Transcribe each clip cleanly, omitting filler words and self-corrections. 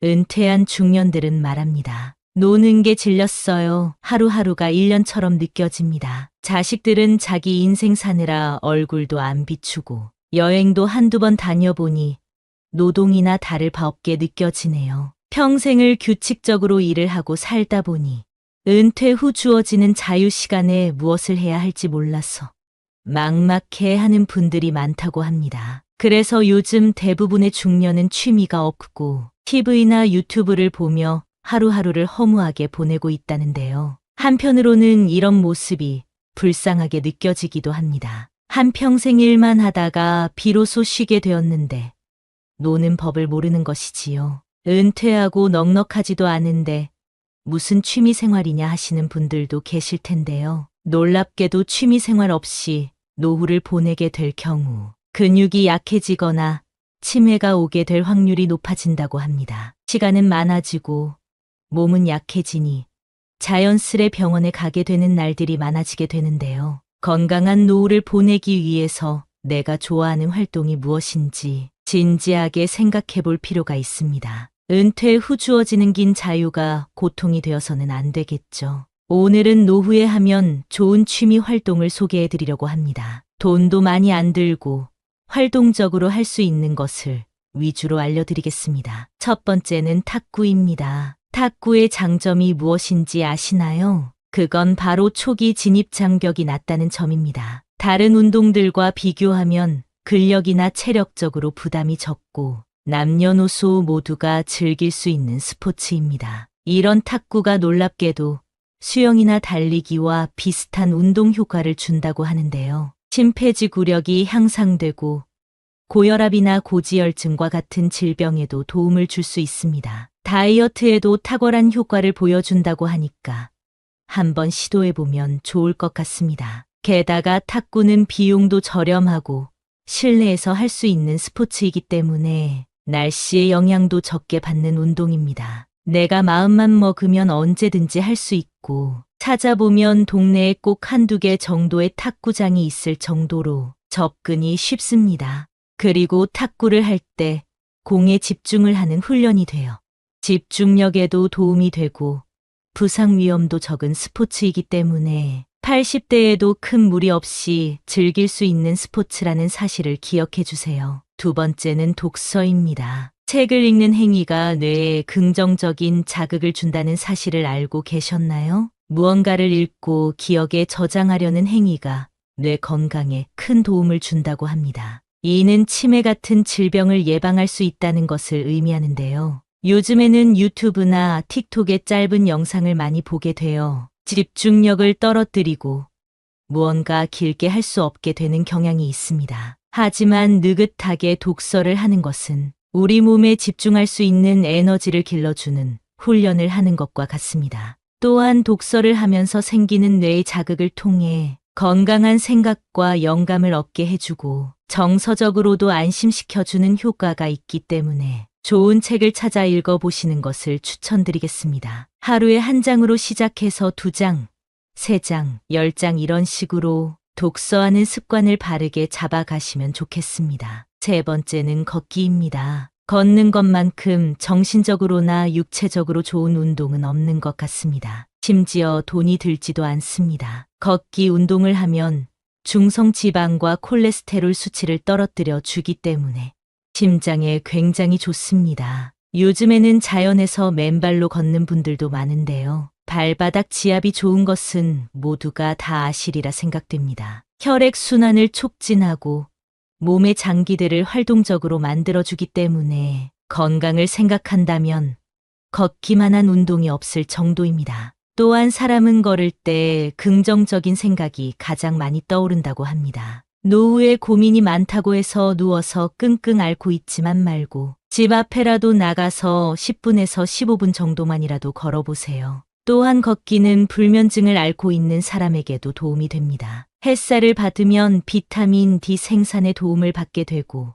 은퇴한 중년들은 말합니다. 노는 게 질렸어요. 하루하루가 1년처럼 느껴집니다. 자식들은 자기 인생 사느라 얼굴도 안 비추고 여행도 한두 번 다녀보니 노동이나 다를 바 없게 느껴지네요. 평생을 규칙적으로 일을 하고 살다 보니 은퇴 후 주어지는 자유 시간에 무엇을 해야 할지 몰라서 막막해 하는 분들이 많다고 합니다. 그래서 요즘 대부분의 중년은 취미가 없고 TV나 유튜브를 보며 하루하루를 허무하게 보내고 있다는데요. 한편으로는 이런 모습이 불쌍하게 느껴지기도 합니다. 한평생 일만 하다가 비로소 쉬게 되었는데 노는 법을 모르는 것이지요. 은퇴하고 넉넉하지도 않은데 무슨 취미 생활이냐 하시는 분들도 계실 텐데요. 놀랍게도 취미 생활 없이 노후를 보내게 될 경우 근육이 약해지거나 치매가 오게 될 확률이 높아진다고 합니다. 시간은 많아지고 몸은 약해지니 자연스레 병원에 가게 되는 날들이 많아지게 되는데요. 건강한 노후를 보내기 위해서 내가 좋아하는 활동이 무엇인지 진지하게 생각해 볼 필요가 있습니다. 은퇴 후 주어지는 긴 자유가 고통이 되어서는 안 되겠죠. 오늘은 노후에 하면 좋은 취미 활동을 소개해 드리려고 합니다. 돈도 많이 안 들고 활동적으로 할 수 있는 것을 위주로 알려드리겠습니다. 첫 번째는 탁구입니다. 탁구의 장점이 무엇인지 아시나요? 그건 바로 초기 진입 장벽이 낮다는 점입니다. 다른 운동들과 비교하면 근력이나 체력적으로 부담이 적고 남녀노소 모두가 즐길 수 있는 스포츠입니다. 이런 탁구가 놀랍게도 수영이나 달리기와 비슷한 운동 효과를 준다고 하는데요. 심폐지구력이 향상되고 고혈압이나 고지혈증과 같은 질병에도 도움을 줄 수 있습니다. 다이어트에도 탁월한 효과를 보여준다고 하니까 한번 시도해보면 좋을 것 같습니다. 게다가 탁구는 비용도 저렴하고 실내에서 할 수 있는 스포츠이기 때문에 날씨의 영향도 적게 받는 운동입니다. 내가 마음만 먹으면 언제든지 할 수 있고 찾아보면 동네에 꼭 한두 개 정도의 탁구장이 있을 정도로 접근이 쉽습니다. 그리고 탁구를 할 때 공에 집중을 하는 훈련이 돼요. 집중력에도 도움이 되고 부상 위험도 적은 스포츠이기 때문에 80대에도 큰 무리 없이 즐길 수 있는 스포츠라는 사실을 기억해 주세요. 두 번째는 독서입니다. 책을 읽는 행위가 뇌에 긍정적인 자극을 준다는 사실을 알고 계셨나요? 무언가를 읽고 기억에 저장하려는 행위가 뇌 건강에 큰 도움을 준다고 합니다. 이는 치매 같은 질병을 예방할 수 있다는 것을 의미하는데요. 요즘에는 유튜브나 틱톡의 짧은 영상을 많이 보게 되어 집중력을 떨어뜨리고 무언가 길게 할 수 없게 되는 경향이 있습니다. 하지만 느긋하게 독서를 하는 것은 우리 몸에 집중할 수 있는 에너지를 길러주는 훈련을 하는 것과 같습니다. 또한 독서를 하면서 생기는 뇌의 자극을 통해 건강한 생각과 영감을 얻게 해주고 정서적으로도 안심시켜주는 효과가 있기 때문에 좋은 책을 찾아 읽어보시는 것을 추천드리겠습니다. 하루에 한 장으로 시작해서 2장, 3장, 10장 이런 식으로 독서하는 습관을 바르게 잡아가시면 좋겠습니다. 세 번째는 걷기입니다. 걷는 것만큼 정신적으로나 육체적으로 좋은 운동은 없는 것 같습니다. 심지어 돈이 들지도 않습니다. 걷기 운동을 하면 중성지방과 콜레스테롤 수치를 떨어뜨려 주기 때문에 심장에 굉장히 좋습니다. 요즘에는 자연에서 맨발로 걷는 분들도 많은데요. 발바닥 지압이 좋은 것은 모두가 다 아시리라 생각됩니다. 혈액순환을 촉진하고 몸의 장기들을 활동적으로 만들어주기 때문에 건강을 생각한다면 걷기만한 운동이 없을 정도입니다. 또한 사람은 걸을 때 긍정적인 생각이 가장 많이 떠오른다고 합니다. 노후에 고민이 많다고 해서 누워서 끙끙 앓고 있지만 말고 집 앞에라도 나가서 10분에서 15분 정도만이라도 걸어보세요. 또한 걷기는 불면증을 앓고 있는 사람에게도 도움이 됩니다. 햇살을 받으면 비타민 D 생산에 도움을 받게 되고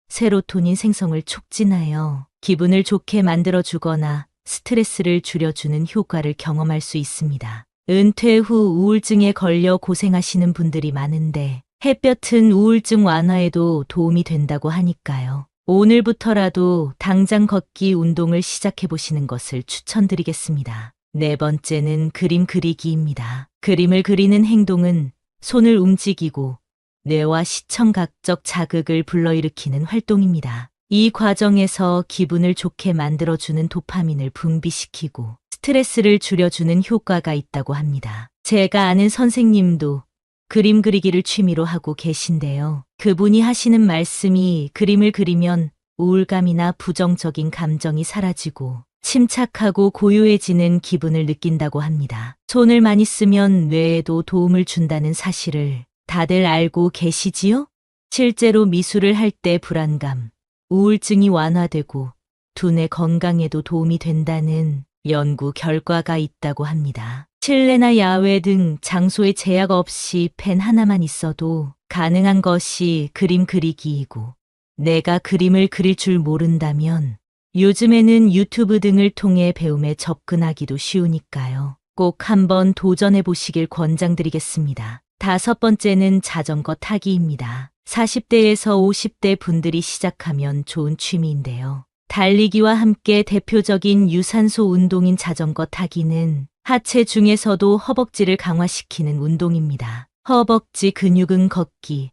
세로토닌 생성을 촉진하여 기분을 좋게 만들어주거나 스트레스를 줄여주는 효과를 경험할 수 있습니다. 은퇴 후 우울증에 걸려 고생하시는 분들이 많은데 햇볕은 우울증 완화에도 도움이 된다고 하니까요. 오늘부터라도 당장 걷기 운동을 시작해 보시는 것을 추천드리겠습니다. 네 번째는 그림 그리기입니다. 그림을 그리는 행동은 손을 움직이고 뇌와 시청각적 자극을 불러일으키는 활동입니다. 이 과정에서 기분을 좋게 만들어주는 도파민을 분비시키고 스트레스를 줄여주는 효과가 있다고 합니다. 제가 아는 선생님도 그림 그리기를 취미로 하고 계신데요. 그분이 하시는 말씀이 그림을 그리면 우울감이나 부정적인 감정이 사라지고 침착하고 고요해지는 기분을 느낀다고 합니다. 손을 많이 쓰면 뇌에도 도움을 준다는 사실을 다들 알고 계시지요? 실제로 미술을 할 때 불안감, 우울증이 완화되고 두뇌 건강에도 도움이 된다는 연구 결과가 있다고 합니다. 실내나 야외 등 장소에 제약 없이 펜 하나만 있어도 가능한 것이 그림 그리기이고, 내가 그림을 그릴 줄 모른다면 요즘에는 유튜브 등을 통해 배움에 접근하기도 쉬우니까요. 꼭 한번 도전해 보시길 권장드리겠습니다. 다섯 번째는 자전거 타기입니다. 40대에서 50대 분들이 시작하면 좋은 취미인데요. 달리기와 함께 대표적인 유산소 운동인 자전거 타기는 하체 중에서도 허벅지를 강화시키는 운동입니다. 허벅지 근육은 걷기,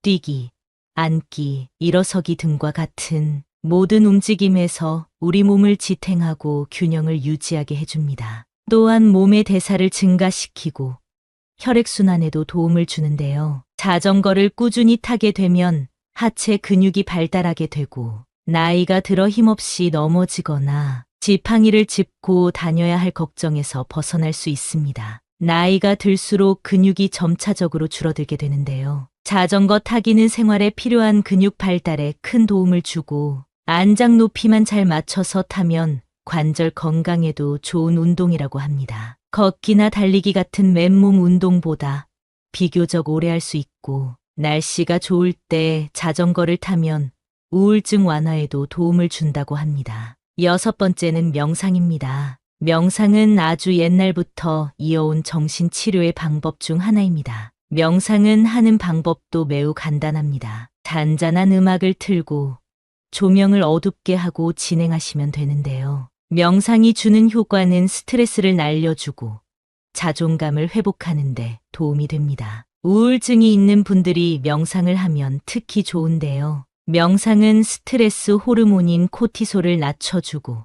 뛰기, 앉기, 일어서기 등과 같은 모든 움직임에서 우리 몸을 지탱하고 균형을 유지하게 해줍니다. 또한 몸의 대사를 증가시키고 혈액순환에도 도움을 주는데요. 자전거를 꾸준히 타게 되면 하체 근육이 발달하게 되고 나이가 들어 힘없이 넘어지거나 지팡이를 짚고 다녀야 할 걱정에서 벗어날 수 있습니다. 나이가 들수록 근육이 점차적으로 줄어들게 되는데요. 자전거 타기는 생활에 필요한 근육 발달에 큰 도움을 주고 안장 높이만 잘 맞춰서 타면 관절 건강에도 좋은 운동이라고 합니다. 걷기나 달리기 같은 맨몸 운동보다 비교적 오래 할 수 있고 날씨가 좋을 때 자전거를 타면 우울증 완화에도 도움을 준다고 합니다. 여섯 번째는 명상입니다. 명상은 아주 옛날부터 이어온 정신치료의 방법 중 하나입니다. 명상은 하는 방법도 매우 간단합니다. 잔잔한 음악을 틀고 조명을 어둡게 하고 진행하시면 되는데요. 명상이 주는 효과는 스트레스를 날려주고 자존감을 회복하는 데 도움이 됩니다. 우울증이 있는 분들이 명상을 하면 특히 좋은데요. 명상은 스트레스 호르몬인 코티솔을 낮춰주고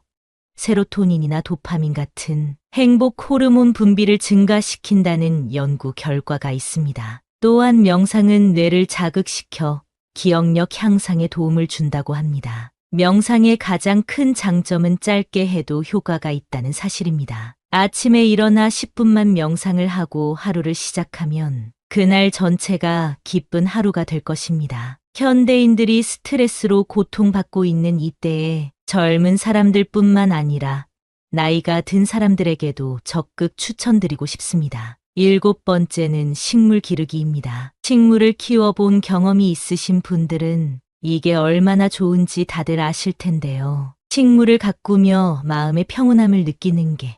세로토닌이나 도파민 같은 행복 호르몬 분비를 증가시킨다는 연구 결과가 있습니다. 또한 명상은 뇌를 자극시켜 기억력 향상에 도움을 준다고 합니다. 명상의 가장 큰 장점은 짧게 해도 효과가 있다는 사실입니다. 아침에 일어나 10분만 명상을 하고 하루를 시작하면 그날 전체가 기쁜 하루가 될 것입니다. 현대인들이 스트레스로 고통받고 있는 이때에 젊은 사람들뿐만 아니라 나이가 든 사람들에게도 적극 추천드리고 싶습니다. 일곱 번째는 식물 기르기입니다. 식물을 키워본 경험이 있으신 분들은 이게 얼마나 좋은지 다들 아실 텐데요. 식물을 가꾸며 마음의 평온함을 느끼는 게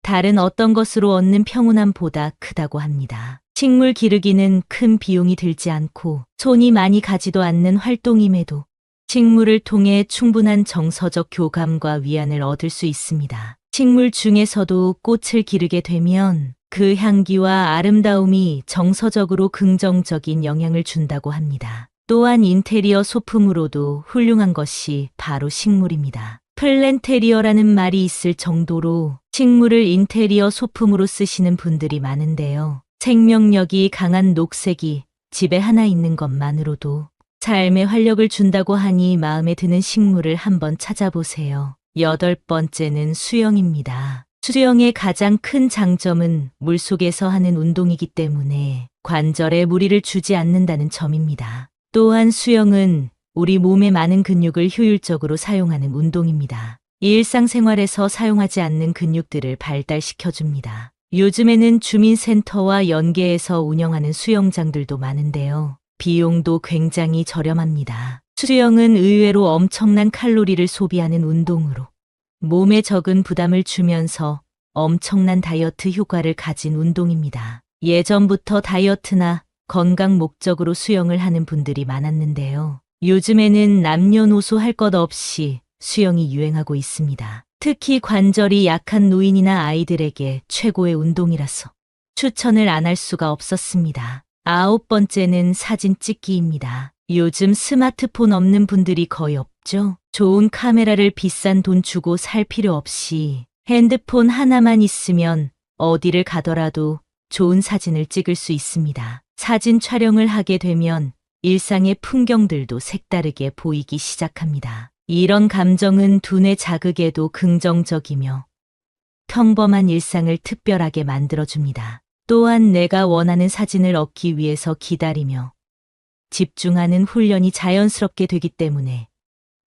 다른 어떤 것으로 얻는 평온함보다 크다고 합니다. 식물 기르기는 큰 비용이 들지 않고 손이 많이 가지도 않는 활동임에도 식물을 통해 충분한 정서적 교감과 위안을 얻을 수 있습니다. 식물 중에서도 꽃을 기르게 되면 그 향기와 아름다움이 정서적으로 긍정적인 영향을 준다고 합니다. 또한 인테리어 소품으로도 훌륭한 것이 바로 식물입니다. 플랜테리어라는 말이 있을 정도로 식물을 인테리어 소품으로 쓰시는 분들이 많은데요. 생명력이 강한 녹색이 집에 하나 있는 것만으로도 삶에 활력을 준다고 하니 마음에 드는 식물을 한번 찾아보세요. 여덟 번째는 수영입니다. 수영의 가장 큰 장점은 물속에서 하는 운동이기 때문에 관절에 무리를 주지 않는다는 점입니다. 또한 수영은 우리 몸의 많은 근육을 효율적으로 사용하는 운동입니다. 일상생활에서 사용하지 않는 근육들을 발달시켜줍니다. 요즘에는 주민센터와 연계해서 운영하는 수영장들도 많은데요. 비용도 굉장히 저렴합니다. 수영은 의외로 엄청난 칼로리를 소비하는 운동으로 몸에 적은 부담을 주면서 엄청난 다이어트 효과를 가진 운동입니다. 예전부터 다이어트나 건강 목적으로 수영을 하는 분들이 많았는데요. 요즘에는 남녀노소 할 것 없이 수영이 유행하고 있습니다. 특히 관절이 약한 노인이나 아이들에게 최고의 운동이라서 추천을 안 할 수가 없었습니다. 9번째는 사진 찍기입니다. 요즘 스마트폰 없는 분들이 거의 없죠. 좋은 카메라를 비싼 돈 주고 살 필요 없이 핸드폰 하나만 있으면 어디를 가더라도 좋은 사진을 찍을 수 있습니다. 사진 촬영을 하게 되면 일상의 풍경들도 색다르게 보이기 시작합니다. 이런 감정은 두뇌 자극에도 긍정적이며 평범한 일상을 특별하게 만들어줍니다. 또한 내가 원하는 사진을 얻기 위해서 기다리며 집중하는 훈련이 자연스럽게 되기 때문에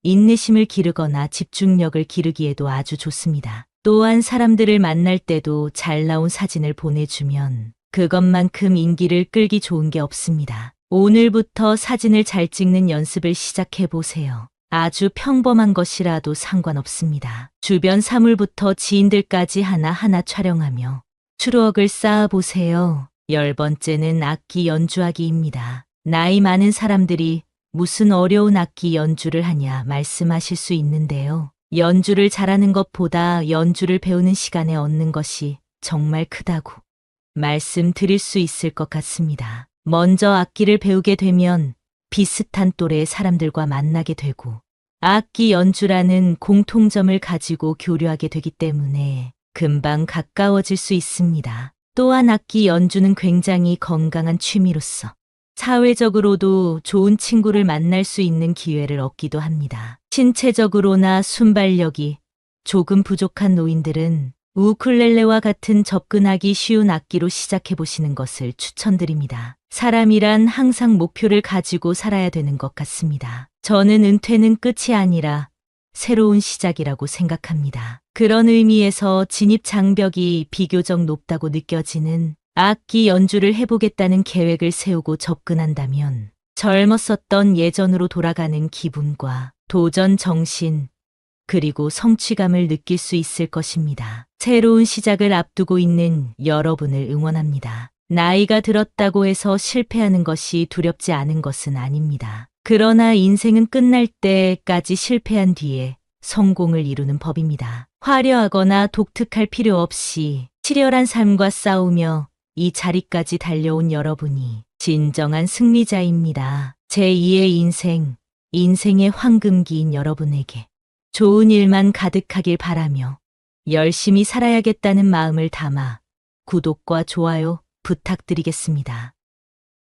인내심을 기르거나 집중력을 기르기에도 아주 좋습니다. 또한 사람들을 만날 때도 잘 나온 사진을 보내주면 그것만큼 인기를 끌기 좋은 게 없습니다. 오늘부터 사진을 잘 찍는 연습을 시작해 보세요. 아주 평범한 것이라도 상관없습니다. 주변 사물부터 지인들까지 하나하나 촬영하며 추억을 쌓아보세요. 10번째는 악기 연주하기입니다. 나이 많은 사람들이 무슨 어려운 악기 연주를 하냐 말씀하실 수 있는데요. 연주를 잘하는 것보다 연주를 배우는 시간에 얻는 것이 정말 크다고 말씀드릴 수 있을 것 같습니다. 먼저 악기를 배우게 되면 비슷한 또래의 사람들과 만나게 되고 악기 연주라는 공통점을 가지고 교류하게 되기 때문에 금방 가까워질 수 있습니다. 또한 악기 연주는 굉장히 건강한 취미로서 사회적으로도 좋은 친구를 만날 수 있는 기회를 얻기도 합니다. 신체적으로나 순발력이 조금 부족한 노인들은 우쿨렐레와 같은 접근하기 쉬운 악기로 시작해 보시는 것을 추천드립니다. 사람이란 항상 목표를 가지고 살아야 되는 것 같습니다. 저는 은퇴는 끝이 아니라 새로운 시작이라고 생각합니다. 그런 의미에서 진입 장벽이 비교적 높다고 느껴지는 악기 연주를 해보겠다는 계획을 세우고 접근한다면 젊었었던 예전으로 돌아가는 기분과 도전 정신, 그리고 성취감을 느낄 수 있을 것입니다. 새로운 시작을 앞두고 있는 여러분을 응원합니다. 나이가 들었다고 해서 실패하는 것이 두렵지 않은 것은 아닙니다. 그러나 인생은 끝날 때까지 실패한 뒤에 성공을 이루는 법입니다. 화려하거나 독특할 필요 없이 치열한 삶과 싸우며 이 자리까지 달려온 여러분이 진정한 승리자입니다. 제2의 인생, 인생의 황금기인 여러분에게 좋은 일만 가득하길 바라며 열심히 살아야겠다는 마음을 담아 구독과 좋아요 부탁드리겠습니다.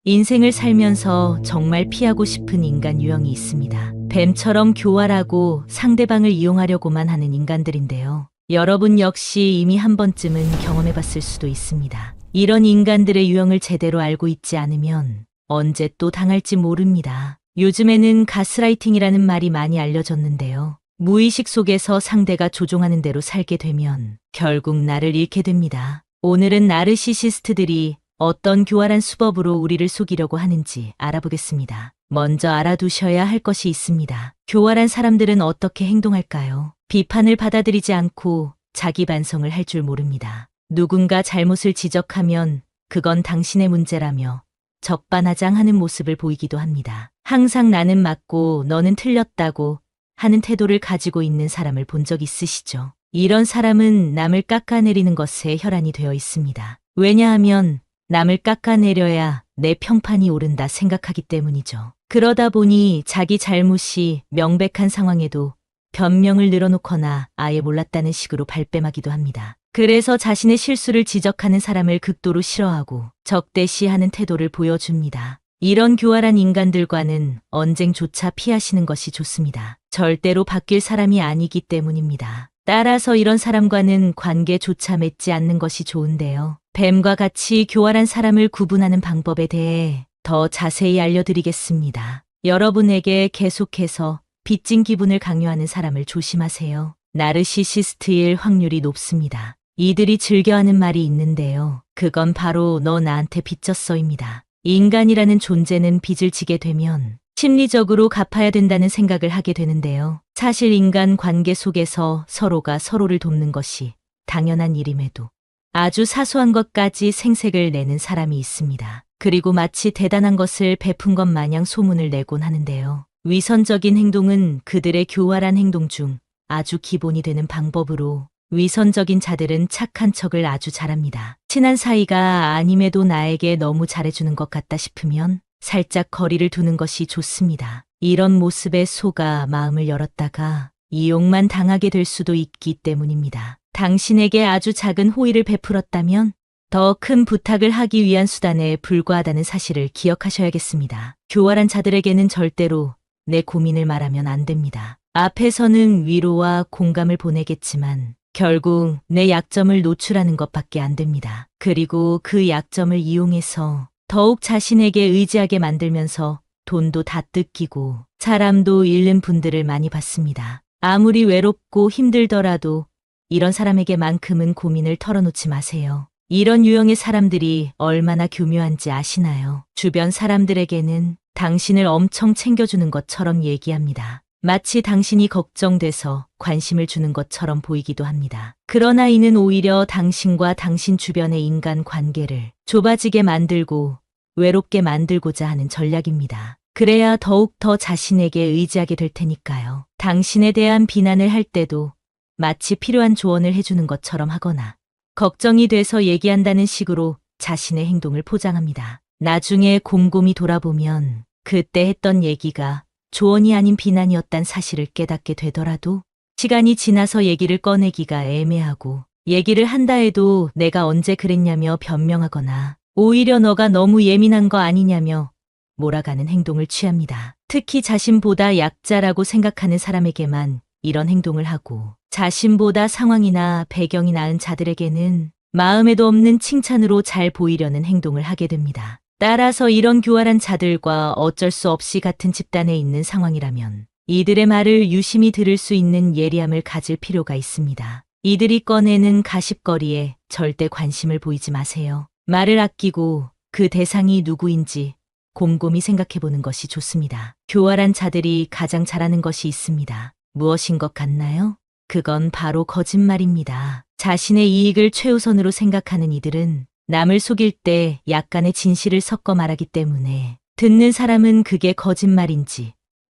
인생을 살면서 정말 피하고 싶은 인간 유형이 있습니다. 뱀처럼 교활하고 상대방을 이용하려고만 하는 인간들인데요. 여러분 역시 이미 한 번쯤은 경험해봤을 수도 있습니다. 이런 인간들의 유형을 제대로 알고 있지 않으면 언제 또 당할지 모릅니다. 요즘에는 가스라이팅이라는 말이 많이 알려졌는데요. 무의식 속에서 상대가 조종하는 대로 살게 되면 결국 나를 잃게 됩니다. 오늘은 나르시시스트들이 어떤 교활한 수법으로 우리를 속이려고 하는지 알아보겠습니다. 먼저 알아두셔야 할 것이 있습니다. 교활한 사람들은 어떻게 행동할까요? 비판을 받아들이지 않고 자기 반성을 할 줄 모릅니다. 누군가 잘못을 지적하면 그건 당신의 문제라며 적반하장하는 모습을 보이기도 합니다. 항상 나는 맞고 너는 틀렸다고 하는 태도를 가지고 있는 사람을 본 적 있으시죠? 이런 사람은 남을 깎아내리는 것에 혈안이 되어 있습니다. 왜냐하면 남을 깎아내려야 내 평판이 오른다 생각하기 때문이죠. 그러다 보니 자기 잘못이 명백한 상황에도 변명을 늘어놓거나 아예 몰랐다는 식으로 발뺌하기도 합니다. 그래서 자신의 실수를 지적하는 사람을 극도로 싫어하고 적대시하는 태도를 보여줍니다. 이런 교활한 인간들과는 언쟁조차 피하시는 것이 좋습니다. 절대로 바뀔 사람이 아니기 때문입니다. 따라서 이런 사람과는 관계조차 맺지 않는 것이 좋은데요. 뱀과 같이 교활한 사람을 구분하는 방법에 대해 더 자세히 알려드리겠습니다. 여러분에게 계속해서 빚진 기분을 강요하는 사람을 조심하세요. 나르시시스트일 확률이 높습니다. 이들이 즐겨하는 말이 있는데요. 그건 바로 너 나한테 빚졌어입니다. 인간이라는 존재는 빚을 지게 되면 심리적으로 갚아야 된다는 생각을 하게 되는데요. 사실 인간 관계 속에서 서로가 서로를 돕는 것이 당연한 일임에도 아주 사소한 것까지 생색을 내는 사람이 있습니다. 그리고 마치 대단한 것을 베푼 것 마냥 소문을 내곤 하는데요. 위선적인 행동은 그들의 교활한 행동 중 아주 기본이 되는 방법으로 위선적인 자들은 착한 척을 아주 잘합니다. 친한 사이가 아님에도 나에게 너무 잘해주는 것 같다 싶으면 살짝 거리를 두는 것이 좋습니다. 이런 모습에 속아 마음을 열었다가 이용만 당하게 될 수도 있기 때문입니다. 당신에게 아주 작은 호의를 베풀었다면 더 큰 부탁을 하기 위한 수단에 불과하다는 사실을 기억하셔야겠습니다. 교활한 자들에게는 절대로 내 고민을 말하면 안 됩니다. 앞에서는 위로와 공감을 보내겠지만 결국 내 약점을 노출하는 것밖에 안 됩니다. 그리고 그 약점을 이용해서 더욱 자신에게 의지하게 만들면서 돈도 다 뜯기고 사람도 잃는 분들을 많이 봤습니다. 아무리 외롭고 힘들더라도 이런 사람에게만큼은 고민을 털어놓지 마세요. 이런 유형의 사람들이 얼마나 교묘한지 아시나요? 주변 사람들에게는 당신을 엄청 챙겨주는 것처럼 얘기합니다. 마치 당신이 걱정돼서 관심을 주는 것처럼 보이기도 합니다. 그러나 이는 오히려 당신과 당신 주변의 인간 관계를 좁아지게 만들고 외롭게 만들고자 하는 전략입니다. 그래야 더욱 더 자신에게 의지하게 될 테니까요. 당신에 대한 비난을 할 때도 마치 필요한 조언을 해주는 것처럼 하거나 걱정이 돼서 얘기한다는 식으로 자신의 행동을 포장합니다. 나중에 곰곰이 돌아보면 그때 했던 얘기가 조언이 아닌 비난이었단 사실을 깨닫게 되더라도 시간이 지나서 얘기를 꺼내기가 애매하고 얘기를 한다 해도 내가 언제 그랬냐며 변명하거나 오히려 너가 너무 예민한 거 아니냐며 몰아가는 행동을 취합니다. 특히 자신보다 약자라고 생각하는 사람에게만 이런 행동을 하고 자신보다 상황이나 배경이 나은 자들에게는 마음에도 없는 칭찬으로 잘 보이려는 행동을 하게 됩니다. 따라서 이런 교활한 자들과 어쩔 수 없이 같은 집단에 있는 상황이라면 이들의 말을 유심히 들을 수 있는 예리함을 가질 필요가 있습니다. 이들이 꺼내는 가십거리에 절대 관심을 보이지 마세요. 말을 아끼고 그 대상이 누구인지 곰곰이 생각해보는 것이 좋습니다. 교활한 자들이 가장 잘하는 것이 있습니다. 무엇인 것 같나요? 그건 바로 거짓말입니다. 자신의 이익을 최우선으로 생각하는 이들은 남을 속일 때 약간의 진실을 섞어 말하기 때문에 듣는 사람은 그게 거짓말인지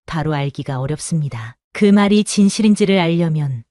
바로 알기가 어렵습니다. 그 말이 진실인지를 알려면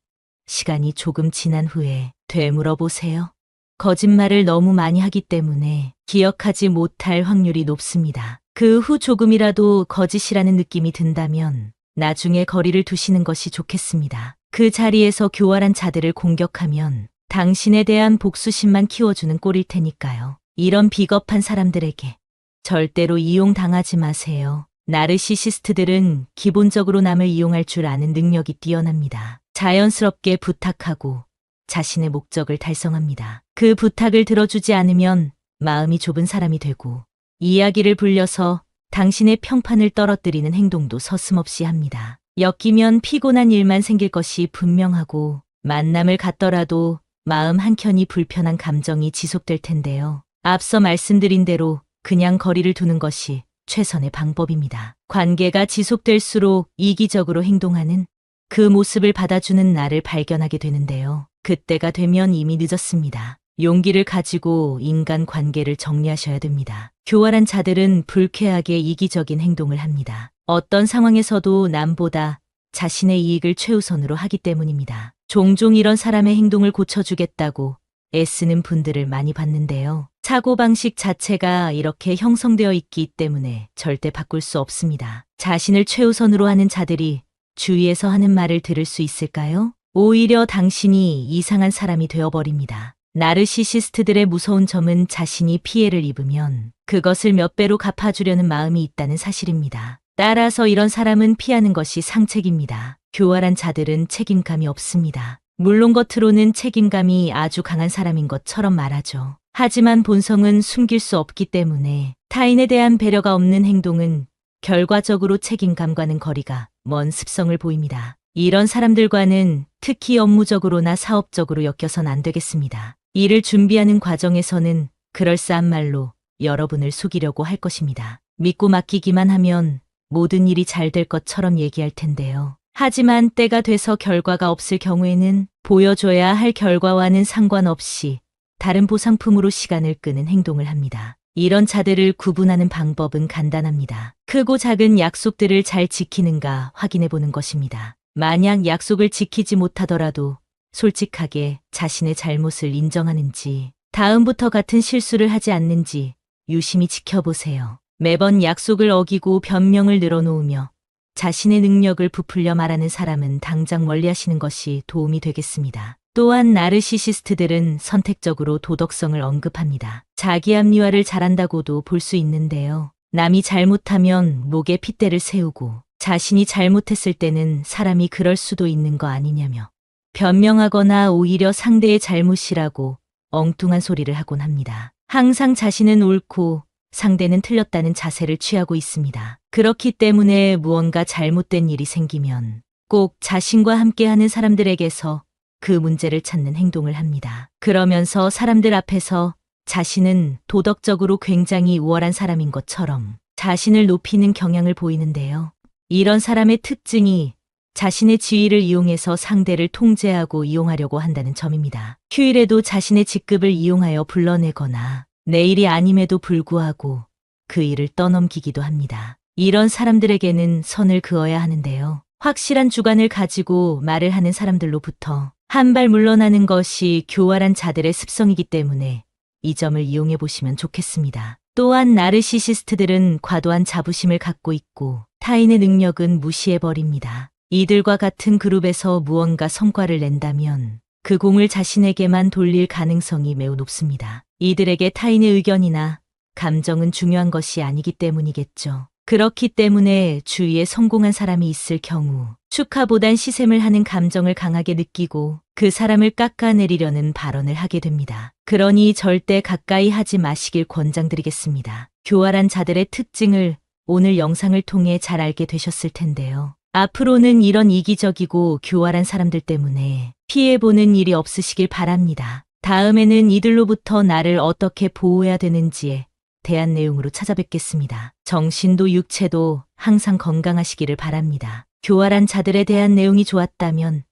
시간이 조금 지난 후에 되물어 보세요. 거짓말을 너무 많이 하기 때문에 기억하지 못할 확률이 높습니다. 그 후 조금이라도 거짓이라는 느낌이 든다면 나중에 거리를 두시는 것이 좋겠습니다. 그 자리에서 교활한 자들을 공격하면 당신에 대한 복수심만 키워주는 꼴일 테니까요. 이런 비겁한 사람들에게 절대로 이용당하지 마세요. 나르시시스트들은 기본적으로 남을 이용할 줄 아는 능력이 뛰어납니다. 자연스럽게 부탁하고 자신의 목적을 달성합니다. 그 부탁을 들어주지 않으면 마음이 좁은 사람이 되고 이야기를 불려서 당신의 평판을 떨어뜨리는 행동도 서슴없이 합니다. 엮이면 피곤한 일만 생길 것이 분명하고 만남을 갖더라도 마음 한켠이 불편한 감정이 지속될 텐데요. 앞서 말씀드린 대로 그냥 거리를 두는 것이 최선의 방법입니다. 관계가 지속될수록 이기적으로 행동하는 그 모습을 받아주는 나를 발견하게 되는데요. 그때가 되면 이미 늦었습니다. 용기를 가지고 인간 관계를 정리하셔야 됩니다. 교활한 자들은 불쾌하게 이기적인 행동을 합니다. 어떤 상황에서도 남보다 자신의 이익을 최우선으로 하기 때문입니다. 종종 이런 사람의 행동을 고쳐주겠다고 애쓰는 분들을 많이 봤는데요. 사고방식 자체가 이렇게 형성되어 있기 때문에 절대 바꿀 수 없습니다. 자신을 최우선으로 하는 자들이 주위에서 하는 말을 들을 수 있을까요? 오히려 당신이 이상한 사람이 되어버립니다. 나르시시스트들의 무서운 점은 자신이 피해를 입으면 그것을 몇 배로 갚아주려는 마음이 있다는 사실입니다. 따라서 이런 사람은 피하는 것이 상책입니다. 교활한 자들은 책임감이 없습니다. 물론 겉으로는 책임감이 아주 강한 사람인 것처럼 말하죠. 하지만 본성은 숨길 수 없기 때문에 타인에 대한 배려가 없는 행동은 결과적으로 책임감과는 거리가 먼 습성을 보입니다. 이런 사람들과는 특히 업무적으로나 사업적으로 엮여선 안 되겠습니다. 일을 준비하는 과정에서는 그럴싸한 말로 여러분을 속이려고 할 것입니다. 믿고 맡기기만 하면 모든 일이 잘 될 것처럼 얘기할 텐데요. 하지만 때가 돼서 결과가 없을 경우에는 보여줘야 할 결과와는 상관없이 다른 보상품으로 시간을 끄는 행동을 합니다. 이런 자들을 구분하는 방법은 간단합니다. 크고 작은 약속들을 잘 지키는가 확인해 보는 것입니다. 만약 약속을 지키지 못하더라도 솔직하게 자신의 잘못을 인정하는지, 다음부터 같은 실수를 하지 않는지 유심히 지켜보세요. 매번 약속을 어기고 변명을 늘어놓으며 자신의 능력을 부풀려 말하는 사람은 당장 멀리하시는 것이 도움이 되겠습니다. 또한 나르시시스트들은 선택적으로 도덕성을 언급합니다. 자기 합리화를 잘한다고도 볼 수 있는데요. 남이 잘못하면 목에 핏대를 세우고 자신이 잘못했을 때는 사람이 그럴 수도 있는 거 아니냐며 변명하거나 오히려 상대의 잘못이라고 엉뚱한 소리를 하곤 합니다. 항상 자신은 옳고 상대는 틀렸다는 자세를 취하고 있습니다. 그렇기 때문에 무언가 잘못된 일이 생기면 꼭 자신과 함께하는 사람들에게서 그 문제를 찾는 행동을 합니다. 그러면서 사람들 앞에서 자신은 도덕적으로 굉장히 우월한 사람인 것처럼 자신을 높이는 경향을 보이는데요. 이런 사람의 특징이 자신의 지위를 이용해서 상대를 통제하고 이용하려고 한다는 점입니다. 휴일에도 자신의 직급을 이용하여 불러내거나 내일이 아님에도 불구하고 그 일을 떠넘기기도 합니다. 이런 사람들에게는 선을 그어야 하는데요. 확실한 주관을 가지고 말을 하는 사람들로부터 한 발 물러나는 것이 교활한 자들의 습성이기 때문에 이 점을 이용해 보시면 좋겠습니다. 또한 나르시시스트들은 과도한 자부심을 갖고 있고 타인의 능력은 무시해버립니다. 이들과 같은 그룹에서 무언가 성과를 낸다면 그 공을 자신에게만 돌릴 가능성이 매우 높습니다. 이들에게 타인의 의견이나 감정은 중요한 것이 아니기 때문이겠죠. 그렇기 때문에 주위에 성공한 사람이 있을 경우 축하보단 시샘을 하는 감정을 강하게 느끼고 그 사람을 깎아내리려는 발언을 하게 됩니다. 그러니 절대 가까이 하지 마시길 권장드리겠습니다. 교활한 자들의 특징을 오늘 영상을 통해 잘 알게 되셨을 텐데요. 앞으로는 이런 이기적이고 교활한 사람들 때문에 피해보는 일이 없으시길 바랍니다. 다음에는 이들로부터 나를 어떻게 보호해야 되는지에 대한 내용으로 찾아뵙겠습니다. 정신도 육체도 항상 건강하시기를 바랍니다. 교활한 자들에 대한 내용이 좋았다면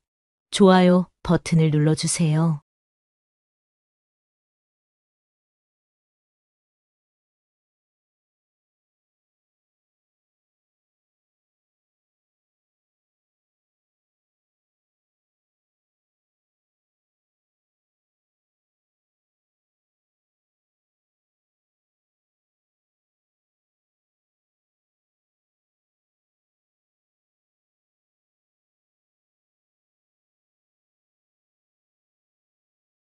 좋아요 버튼을 눌러주세요.